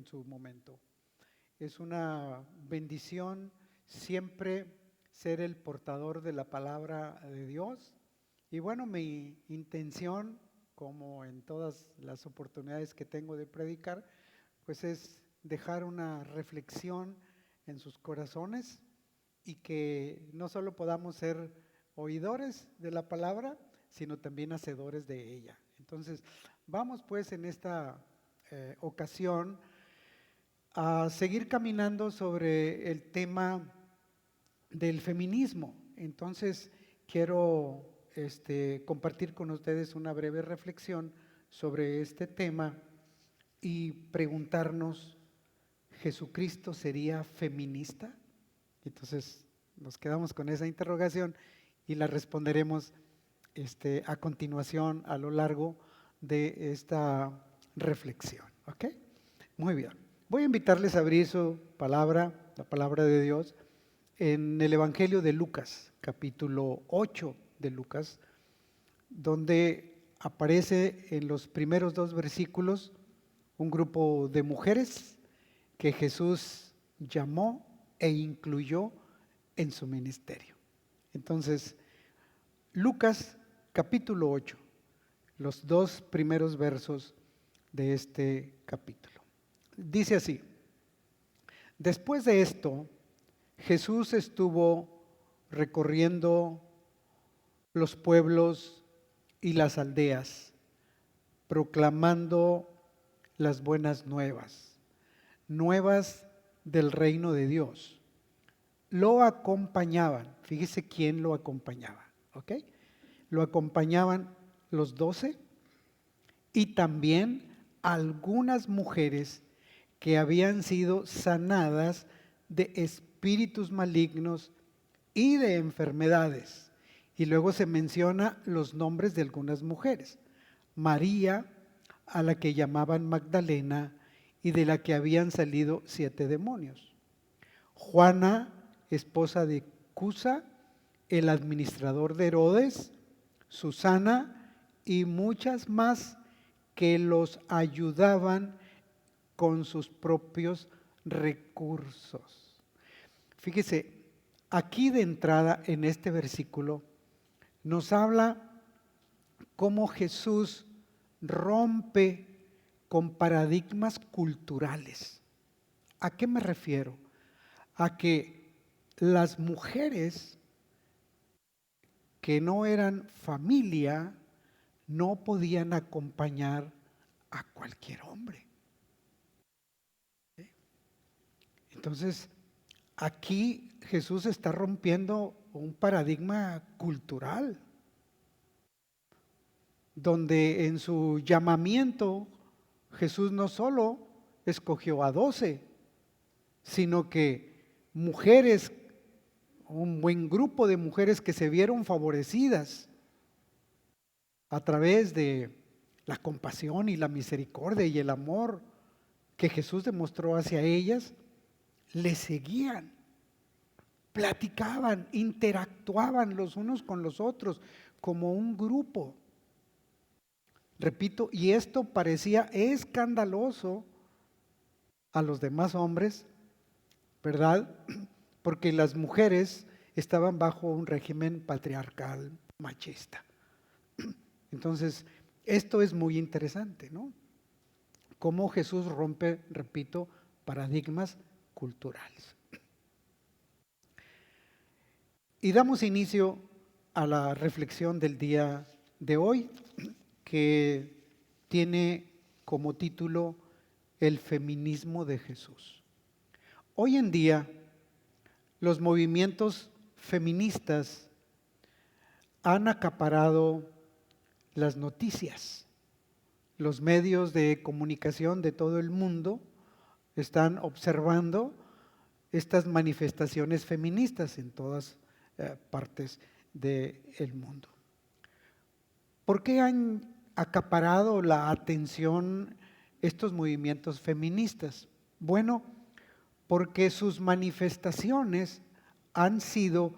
su momento. Es una bendición siempre ser el portador de la palabra de Dios. Y bueno, mi intención, como en todas las oportunidades que tengo de predicar, pues es dejar una reflexión en sus corazones y que no solo podamos ser oidores de la palabra, sino también hacedores de ella. Entonces, vamos pues en esta ocasión a seguir caminando sobre el tema del feminismo. Entonces, quiero compartir con ustedes una breve reflexión sobre este tema y preguntarnos, ¿Jesucristo sería feminista? Entonces, nos quedamos con esa interrogación y la responderemos a continuación a lo largo de esta reflexión. ¿Ok? Muy bien. Voy a invitarles a abrir su palabra, la palabra de Dios, en el Evangelio de Lucas, capítulo 8 de Lucas, donde aparece en los primeros 2 versículos un grupo de mujeres que Jesús llamó e incluyó en su ministerio. Entonces, Lucas capítulo 8, los 2 primeros versos de este capítulo. Dice así: después de esto, Jesús estuvo recorriendo los pueblos y las aldeas, proclamando las buenas nuevas, nuevas del reino de Dios. Lo acompañaban, fíjese quién lo acompañaba, ¿ok? Lo acompañaban los 12 y también algunas mujeres que habían sido sanadas de espíritus malignos y de enfermedades. Y luego se menciona los nombres de algunas mujeres: María, a la que llamaban Magdalena y de la que habían salido 7 demonios; Juana, esposa de Cusa, el administrador de Herodes; Susana y muchas más que los ayudaban con sus propios recursos. Fíjese, aquí de entrada en este versículo nos habla cómo Jesús rompe con paradigmas culturales. ¿A qué me refiero? A que las mujeres que no eran familia no podían acompañar a cualquier hombre. Entonces, aquí Jesús está rompiendo un paradigma cultural, donde en su llamamiento Jesús no solo escogió a 12, sino que mujeres, un buen grupo de mujeres que se vieron favorecidas a través de la compasión y la misericordia y el amor que Jesús demostró hacia ellas, le seguían, platicaban, interactuaban los unos con los otros como un grupo. Repito, y esto parecía escandaloso a los demás hombres, ¿verdad? Porque las mujeres estaban bajo un régimen patriarcal machista. Entonces, esto es muy interesante, ¿no? Cómo Jesús rompe, repito, paradigmas culturales. Y damos inicio a la reflexión del día de hoy, que tiene como título El feminismo de Jesús. Hoy en día, los movimientos feministas han acaparado las noticias. Los medios de comunicación de todo el mundo están observando estas manifestaciones feministas en todas partes del mundo. ¿Por qué han acaparado la atención estos movimientos feministas? Bueno, porque sus manifestaciones han sido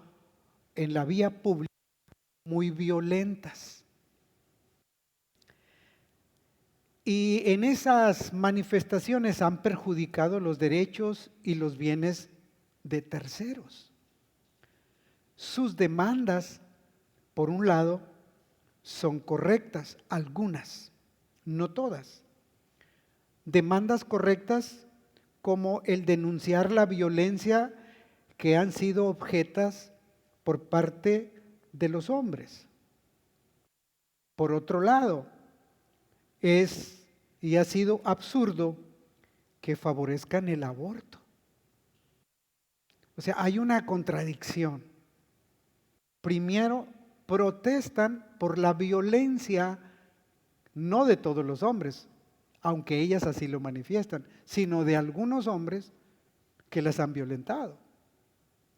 en la vía pública muy violentas. Y en esas manifestaciones han perjudicado los derechos y los bienes de terceros. Sus demandas, por un lado, son correctas, algunas, no todas. Demandas correctas como el denunciar la violencia que han sido objetas por parte de los hombres. Por otro lado, es y ha sido absurdo que favorezcan el aborto. O sea, hay una contradicción. Primero, protestan por la violencia, no de todos los hombres, aunque ellas así lo manifiestan, sino de algunos hombres que las han violentado.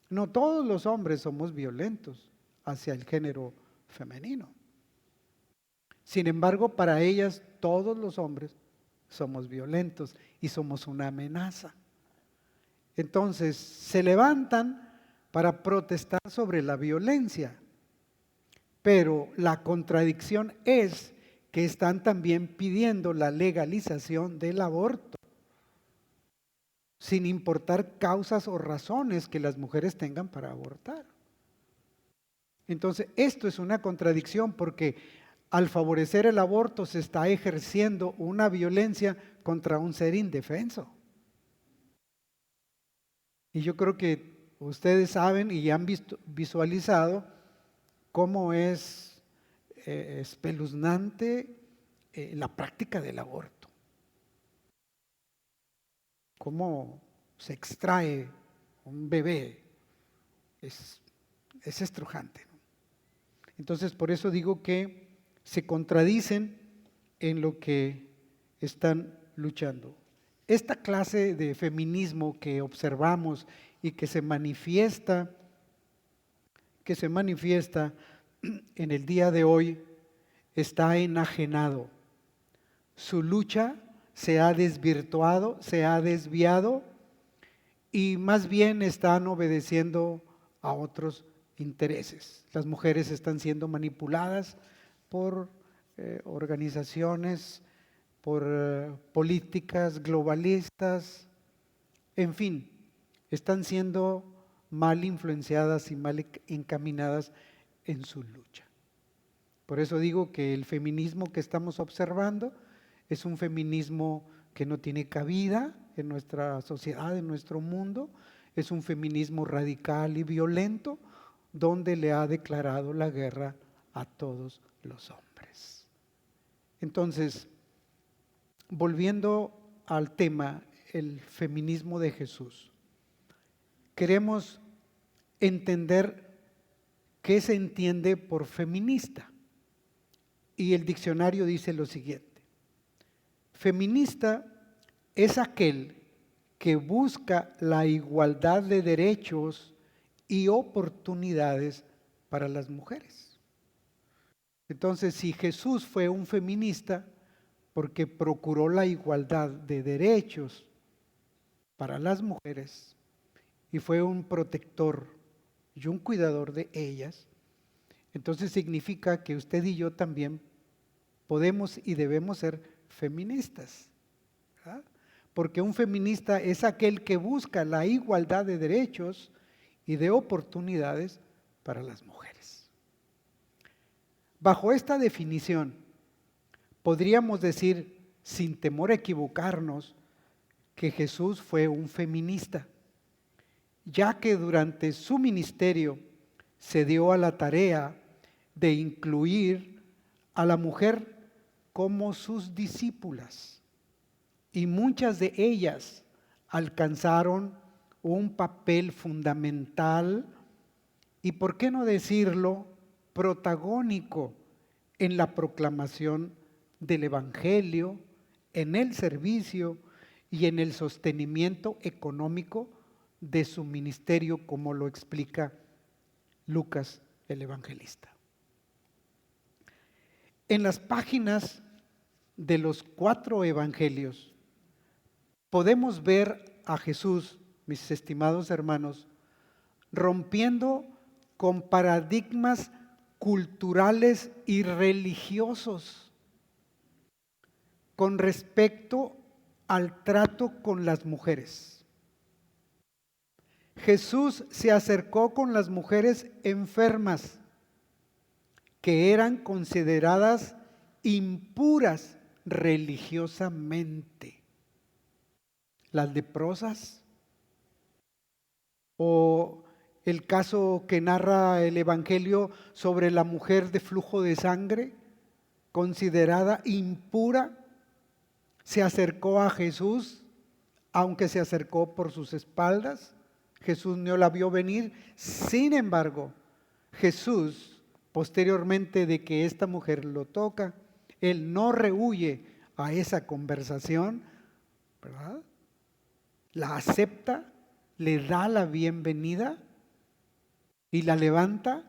No todos los hombres somos violentos hacia el género femenino. Sin embargo, para ellas todos los hombres somos violentos y somos una amenaza. Entonces se levantan para protestar sobre la violencia, pero la contradicción es que están también pidiendo la legalización del aborto, sin importar causas o razones que las mujeres tengan para abortar. Entonces, esto es una contradicción porque al favorecer el aborto se está ejerciendo una violencia contra un ser indefenso. Y yo creo que ustedes saben y han visualizado cómo es espeluznante la práctica del aborto. Cómo se extrae un bebé. Es estrujante, ¿no? Entonces, por eso digo que se contradicen en lo que están luchando. Esta clase de feminismo que observamos y que se manifiesta en el día de hoy está enajenado. Su lucha se ha desvirtuado, se ha desviado y más bien están obedeciendo a otros intereses. Las mujeres están siendo manipuladas por organizaciones, por políticas globalistas, en fin, están siendo mal influenciadas y mal encaminadas en su lucha. Por eso digo que el feminismo que estamos observando es un feminismo que no tiene cabida en nuestra sociedad, en nuestro mundo, es un feminismo radical y violento, donde le ha declarado la guerra a todos los hombres. Entonces, volviendo al tema, el feminismo de Jesús, queremos entender qué se entiende por feminista. Y el diccionario dice lo siguiente: feminista es aquel que busca la igualdad de derechos y oportunidades para las mujeres. Entonces, si Jesús fue un feminista porque procuró la igualdad de derechos para las mujeres y fue un protector y un cuidador de ellas, entonces significa que usted y yo también podemos y debemos ser feministas, ¿verdad? Porque un feminista es aquel que busca la igualdad de derechos y de oportunidades para las mujeres. Bajo esta definición, podríamos decir, sin temor a equivocarnos, que Jesús fue un feminista, ya que durante su ministerio se dio a la tarea de incluir a la mujer como sus discípulas, y muchas de ellas alcanzaron un papel fundamental y, por qué no decirlo, protagónico en la proclamación del Evangelio, en el servicio y en el sostenimiento económico de su ministerio, como lo explica Lucas el evangelista. En las páginas de los 4 evangelios podemos ver a Jesús, mis estimados hermanos, rompiendo con paradigmas culturales y religiosos. con respecto al trato con las mujeres. Jesús se acercó con las mujeres enfermas, que eran consideradas impuras religiosamente. Las leprosas, o el caso que narra el Evangelio sobre la mujer de flujo de sangre, considerada impura, se acercó a Jesús, aunque se acercó por sus espaldas. Jesús no la vio venir. Sin embargo, Jesús, posteriormente de que esta mujer lo toca, él no rehúye a esa conversación, ¿verdad? La acepta, le da la bienvenida y la levanta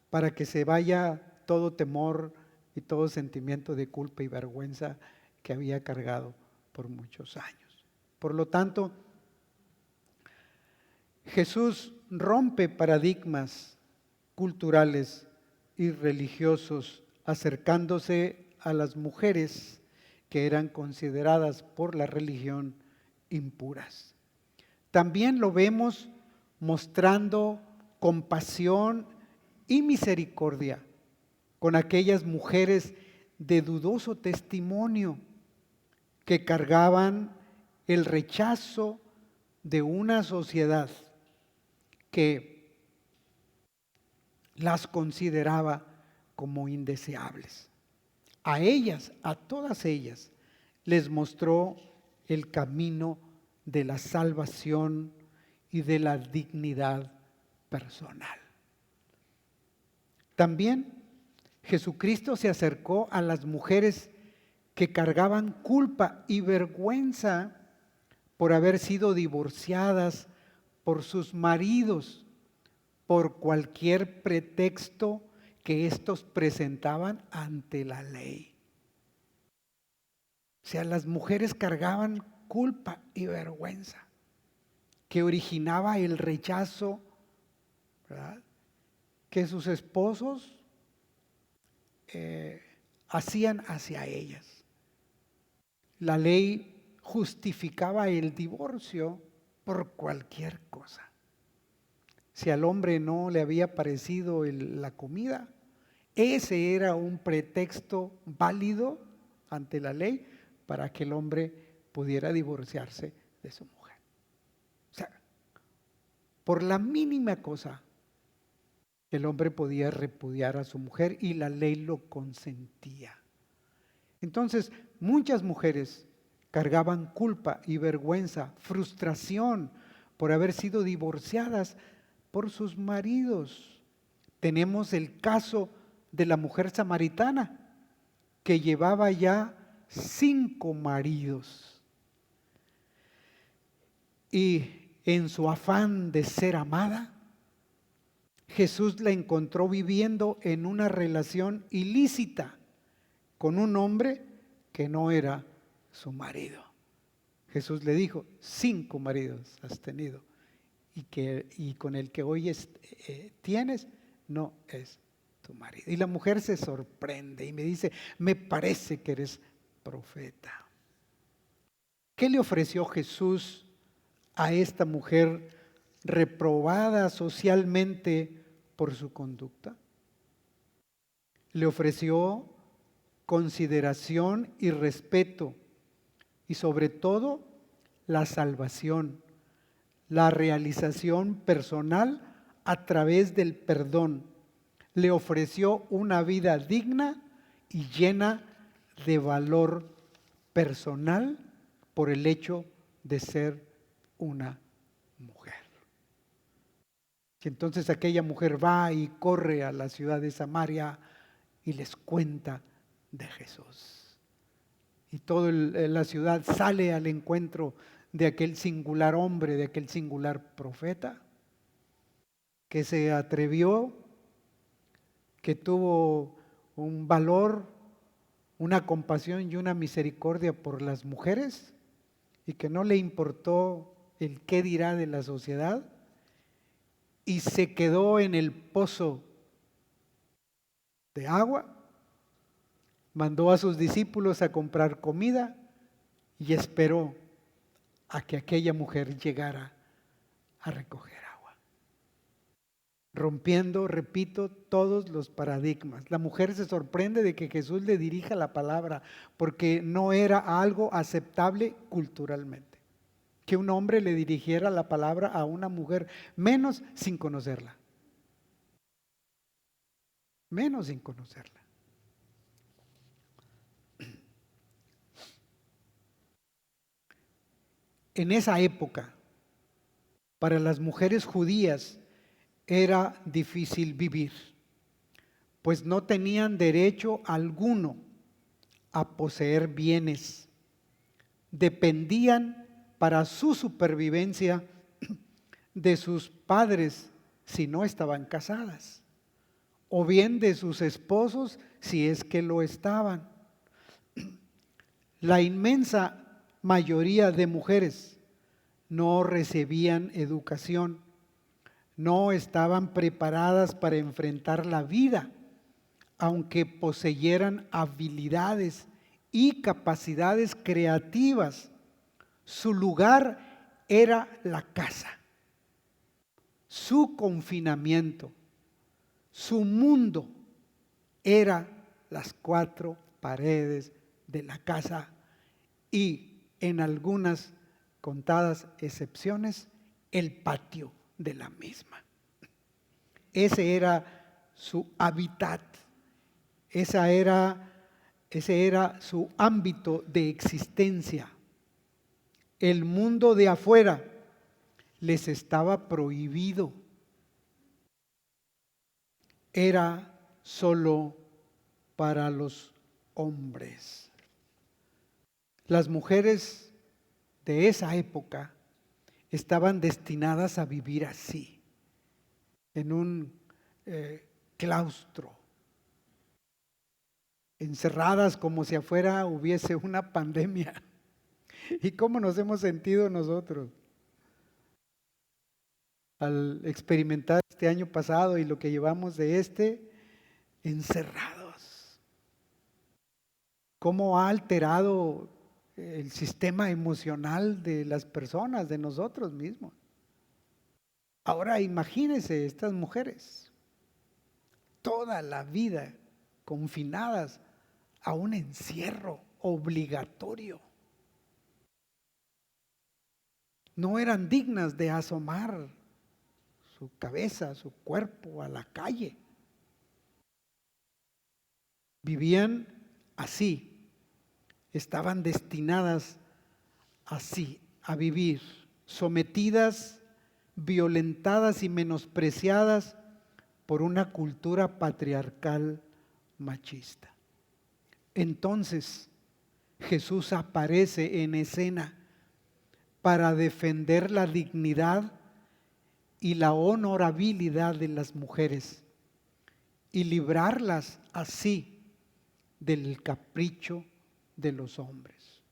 para que se vaya todo temor y todo sentimiento de culpa y vergüenza que había cargado por muchos años. Por lo tanto, Jesús rompe paradigmas culturales y religiosos, acercándose a las mujeres que eran consideradas por la religión impuras. También lo vemos mostrando compasión y misericordia con aquellas mujeres de dudoso testimonio que cargaban el rechazo de una sociedad que las consideraba como indeseables. A ellas, a todas ellas, les mostró el camino de la salvación y de la dignidad personal. También Jesucristo se acercó a las mujeres que cargaban culpa y vergüenza por haber sido divorciadas por sus maridos, por cualquier pretexto que éstos presentaban ante la ley. O sea, las mujeres cargaban culpa y vergüenza que originaba el rechazo, ¿verdad?, que sus esposos hacían hacia ellas. La ley justificaba el divorcio por cualquier cosa. Si al hombre no le había parecido la comida, ese era un pretexto válido ante la ley para que el hombre pudiera divorciarse de su mujer. O sea, por la mínima cosa, el hombre podía repudiar a su mujer y la ley lo consentía. Entonces, muchas mujeres cargaban culpa y vergüenza, frustración por haber sido divorciadas por sus maridos. Tenemos el caso de la mujer samaritana que llevaba ya 5 maridos. Y en su afán de ser amada, Jesús la encontró viviendo en una relación ilícita con un hombre que no era su marido. Jesús le dijo: 5 maridos has tenido y con el que hoy tienes no es tu marido. Y la mujer se sorprende y me dice: me parece que eres profeta. ¿Qué le ofreció Jesús a esta mujer reprobada socialmente por su conducta? Le ofreció consideración y respeto, y sobre todo la salvación, la realización personal a través del perdón. Le ofreció una vida digna y llena de valor personal por el hecho de ser una mujer. Y entonces aquella mujer va y corre a la ciudad de Samaria y les cuenta de Jesús. Y toda la ciudad sale al encuentro de aquel singular hombre, de aquel singular profeta, que se atrevió, que tuvo un valor, una compasión y una misericordia por las mujeres, y que no le importó el qué dirá de la sociedad, y se quedó en el pozo de agua mandó a sus discípulos a comprar comida y esperó a que aquella mujer llegara a recoger agua. Rompiendo, repito, todos los paradigmas. La mujer se sorprende de que Jesús le dirija la palabra porque no era algo aceptable culturalmente. Que un hombre le dirigiera la palabra a una mujer, menos sin conocerla. Menos sin conocerla. En esa época, para las mujeres judías era difícil vivir, pues no tenían derecho alguno a poseer bienes. Dependían para su supervivencia de sus padres si no estaban casadas, o bien de sus esposos si es que lo estaban. La inmensa mayoría de mujeres no recibían educación, no estaban preparadas para enfrentar la vida, aunque poseyeran habilidades y capacidades creativas. Su lugar era la casa, su confinamiento, su mundo era las cuatro paredes de la casa y en algunas contadas excepciones el patio de la misma. Ese era su hábitat, ese era su ámbito de existencia. El mundo de afuera les estaba prohibido. Era solo para los hombres. Las mujeres de esa época estaban destinadas a vivir así, en un claustro, encerradas como si afuera hubiese una pandemia. ¿Y cómo nos hemos sentido nosotros al experimentar este año pasado y lo que llevamos de encerrados? ¿Cómo ha alterado el sistema emocional de las personas, de nosotros mismos? Ahora imagínense estas mujeres, toda la vida confinadas a un encierro obligatorio. No eran dignas de asomar su cabeza, su cuerpo a la calle. Vivían así, estaban destinadas así a vivir, sometidas, violentadas y menospreciadas por una cultura patriarcal machista. Entonces Jesús aparece en escena para defender la dignidad y la honorabilidad de las mujeres y librarlas así del capricho de los hombres.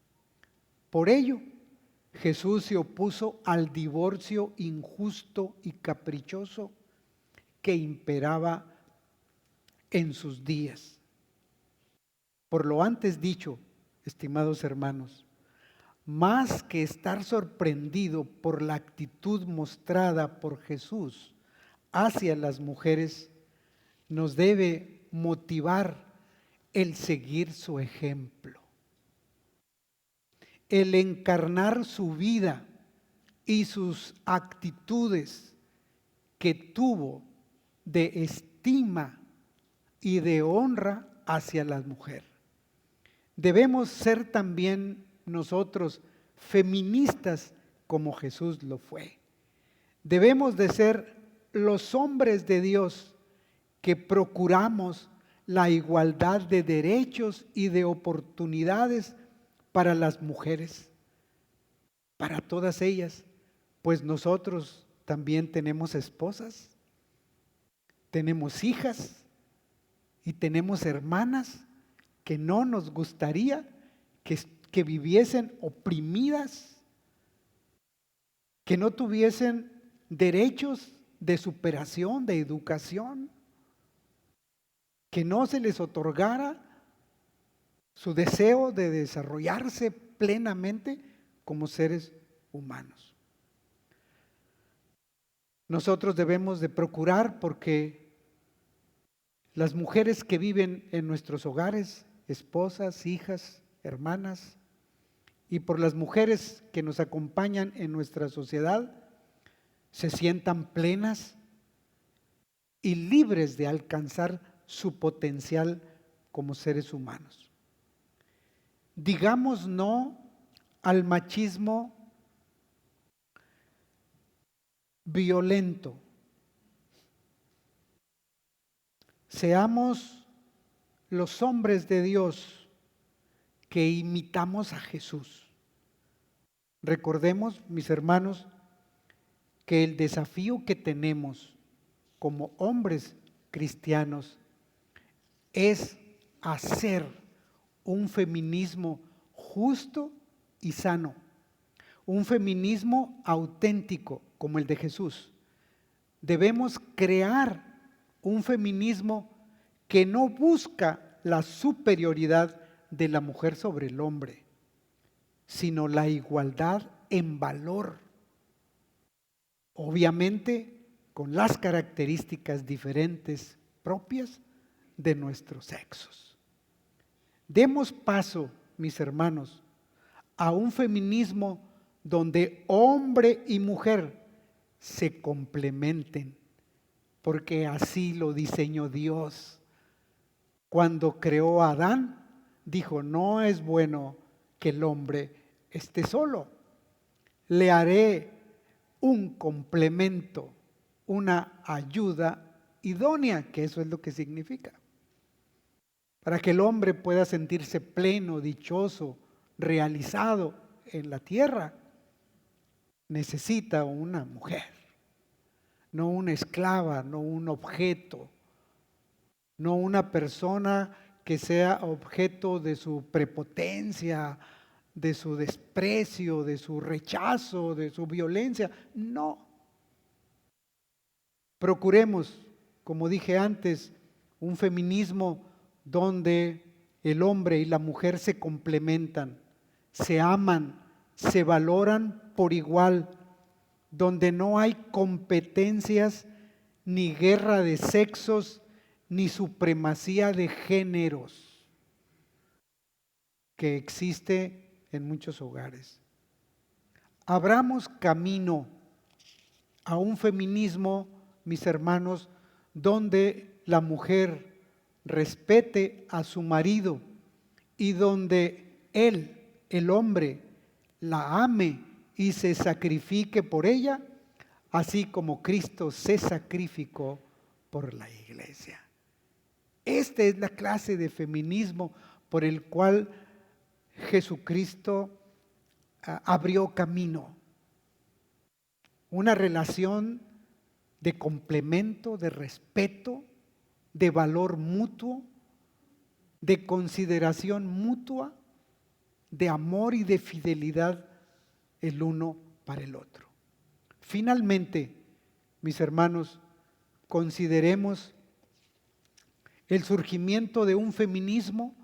Por ello, Jesús se opuso al divorcio injusto y caprichoso que imperaba en sus días. Por lo antes dicho, estimados hermanos, más que estar sorprendido por la actitud mostrada por Jesús hacia las mujeres, nos debe motivar el seguir su ejemplo, el encarnar su vida y sus actitudes que tuvo de estima y de honra hacia la mujer. Debemos ser también nosotros feministas como Jesús lo fue. Debemos de ser los hombres de Dios que procuramos la igualdad de derechos y de oportunidades para las mujeres, para todas ellas, pues nosotros también tenemos esposas, tenemos hijas y tenemos hermanas que no nos gustaría que viviesen oprimidas, que no tuviesen derechos de superación, de educación, que no se les otorgara su deseo de desarrollarse plenamente como seres humanos. Nosotros debemos de procurar porque las mujeres que viven en nuestros hogares, esposas, hijas, hermanas, y por las mujeres que nos acompañan en nuestra sociedad, se sientan plenas y libres de alcanzar su potencial como seres humanos. Digamos no al machismo violento. Seamos los hombres de Dios que imitamos a Jesús. Recordemos, mis hermanos, que el desafío que tenemos como hombres cristianos es hacer un feminismo justo y sano, un feminismo auténtico como el de Jesús. Debemos crear un feminismo que no busca la superioridad de la mujer sobre el hombre, sino la igualdad en valor. Obviamente con las características diferentes propias de nuestros sexos. Demos paso, mis hermanos, a un feminismo donde hombre y mujer se complementen, porque así lo diseñó Dios. Cuando creó a Adán, dijo, no es bueno que el hombre esté solo, le haré un complemento, una ayuda idónea, que eso es lo que significa. Para que el hombre pueda sentirse pleno, dichoso, realizado en la tierra, necesita una mujer, no una esclava, no un objeto, no una persona que sea objeto de su prepotencia, de su desprecio, de su rechazo, de su violencia. No. Procuremos, como dije antes, un feminismo donde el hombre y la mujer se complementan, se aman, se valoran por igual, donde no hay competencias, ni guerra de sexos, ni supremacía de géneros que existe en muchos hogares. Abramos camino a un feminismo, mis hermanos, donde la mujer respete a su marido y donde él, el hombre, la ame y se sacrifique por ella, así como Cristo se sacrificó por la iglesia. Esta es la clase de feminismo por el cual Jesucristo abrió camino. Una relación de complemento, de respeto, de valor mutuo, de consideración mutua, de amor y de fidelidad el uno para el otro. Finalmente, mis hermanos, consideremos el surgimiento de un feminismo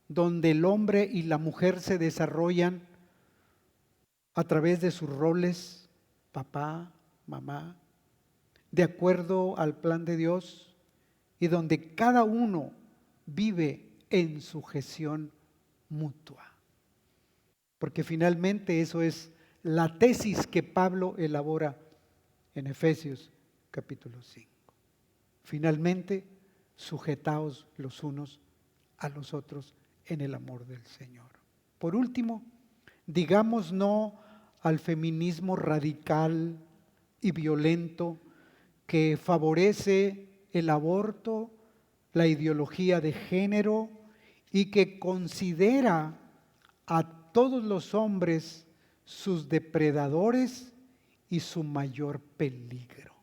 donde el hombre y la mujer se desarrollan a través de sus roles, papá, mamá, de acuerdo al plan de Dios, y donde cada uno vive en sujeción mutua. Porque finalmente eso es la tesis que Pablo elabora en Efesios capítulo 5. Finalmente, sujetaos los unos a los otros en el amor del Señor. Por último, digamos no al feminismo radical y violento que favorece el aborto, la ideología de género y que considera a todos los hombres sus depredadores y su mayor peligro.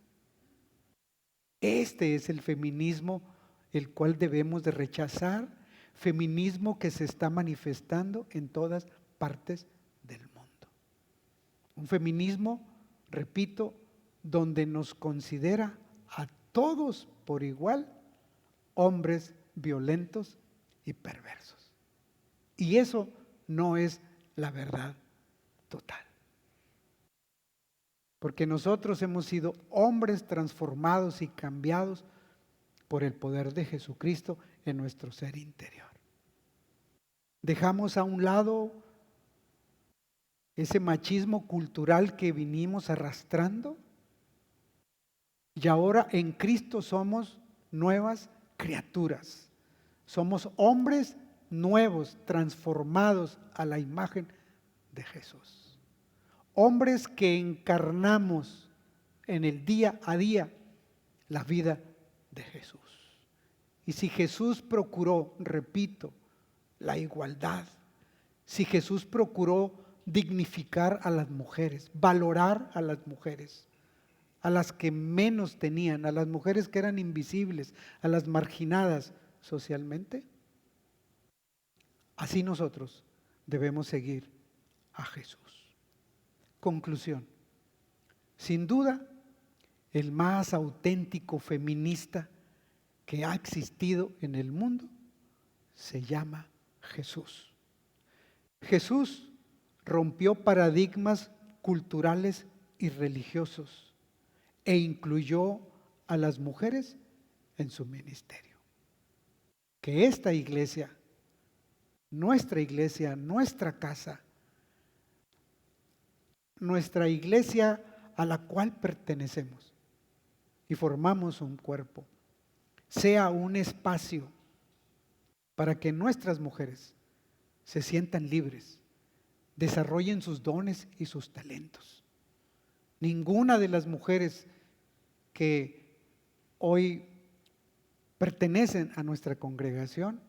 Este es el feminismo el cual debemos de rechazar, feminismo que se está manifestando en todas partes del mundo. Un feminismo, repito, donde nos considera a todos por igual hombres violentos y perversos. Y eso no es la verdad total. Porque nosotros hemos sido hombres transformados y cambiados por el poder de Jesucristo en nuestro ser interior. Dejamos a un lado ese machismo cultural que vinimos arrastrando y ahora en Cristo somos nuevas criaturas. Somos hombres nuevos, transformados a la imagen de Jesús. Hombres que encarnamos en el día a día la vida de Jesús. Y si Jesús procuró, repito, la igualdad, si Jesús procuró dignificar a las mujeres, valorar a las mujeres, a las que menos tenían, a las mujeres que eran invisibles, a las marginadas socialmente, así nosotros debemos seguir a Jesús. Conclusión. Sin duda, el más auténtico feminista que ha existido en el mundo se llama Jesús. Jesús rompió paradigmas culturales y religiosos e incluyó a las mujeres en su ministerio. Que esta iglesia, nuestra casa, nuestra iglesia a la cual pertenecemos y formamos un cuerpo, sea un espacio para que nuestras mujeres se sientan libres, desarrollen sus dones y sus talentos. Ninguna de las mujeres que hoy pertenecen a nuestra congregación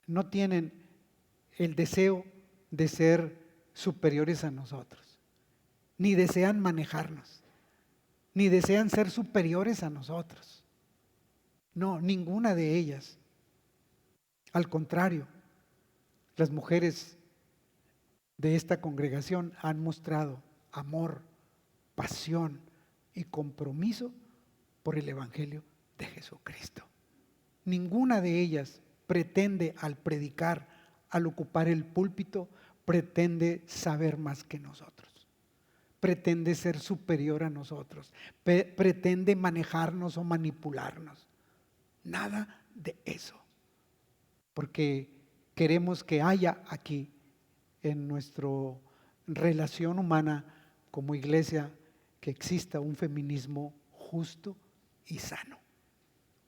no tienen el deseo de ser superiores a nosotros, ni desean manejarnos, ni desean ser superiores a nosotros. No, ninguna de ellas. Al contrario, las mujeres de esta congregación han mostrado amor, pasión y compromiso por el Evangelio de Jesucristo. Ninguna de ellas pretende al predicar, al ocupar el púlpito, pretende saber más que nosotros. Pretende ser superior a nosotros. Pretende manejarnos o manipularnos. Nada de eso. Porque queremos que haya aquí en nuestra relación humana como iglesia que exista un feminismo justo y sano.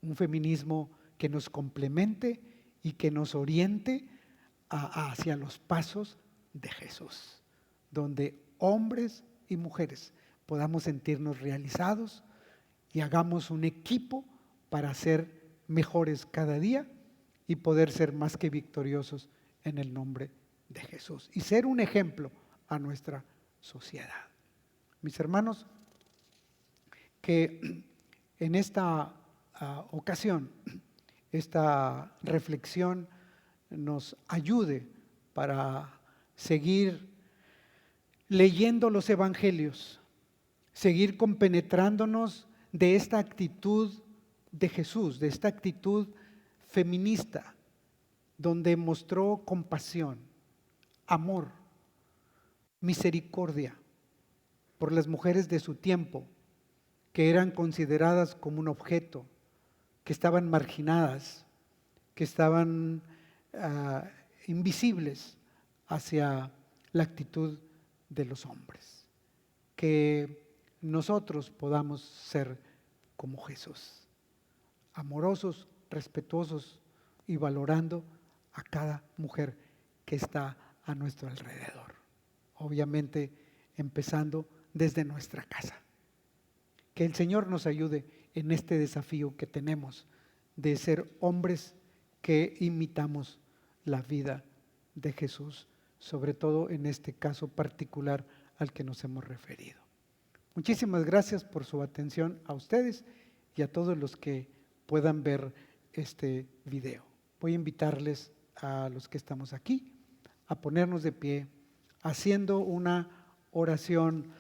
Un feminismo que nos complemente y que nos oriente hacia los pasos de Jesús, donde hombres y mujeres podamos sentirnos realizados y hagamos un equipo para ser mejores cada día y poder ser más que victoriosos en el nombre de Jesús y ser un ejemplo a nuestra sociedad. Mis hermanos, que en esta ocasión, esta reflexión nos ayude para seguir leyendo los evangelios, seguir compenetrándonos de esta actitud de Jesús, de esta actitud feminista, donde mostró compasión, amor, misericordia por las mujeres de su tiempo, que eran consideradas como un objeto, que estaban marginadas, que estaban invisibles hacia la actitud de los hombres. Que nosotros podamos ser como Jesús, amorosos, respetuosos y valorando a cada mujer que está a nuestro alrededor. Obviamente empezando desde nuestra casa. Que el Señor nos ayude en este desafío que tenemos de ser hombres que imitamos la vida de Jesús, sobre todo en este caso particular al que nos hemos referido. Muchísimas gracias por su atención a ustedes y a todos los que puedan ver este video. Voy a invitarles a los que estamos aquí a ponernos de pie, haciendo una oración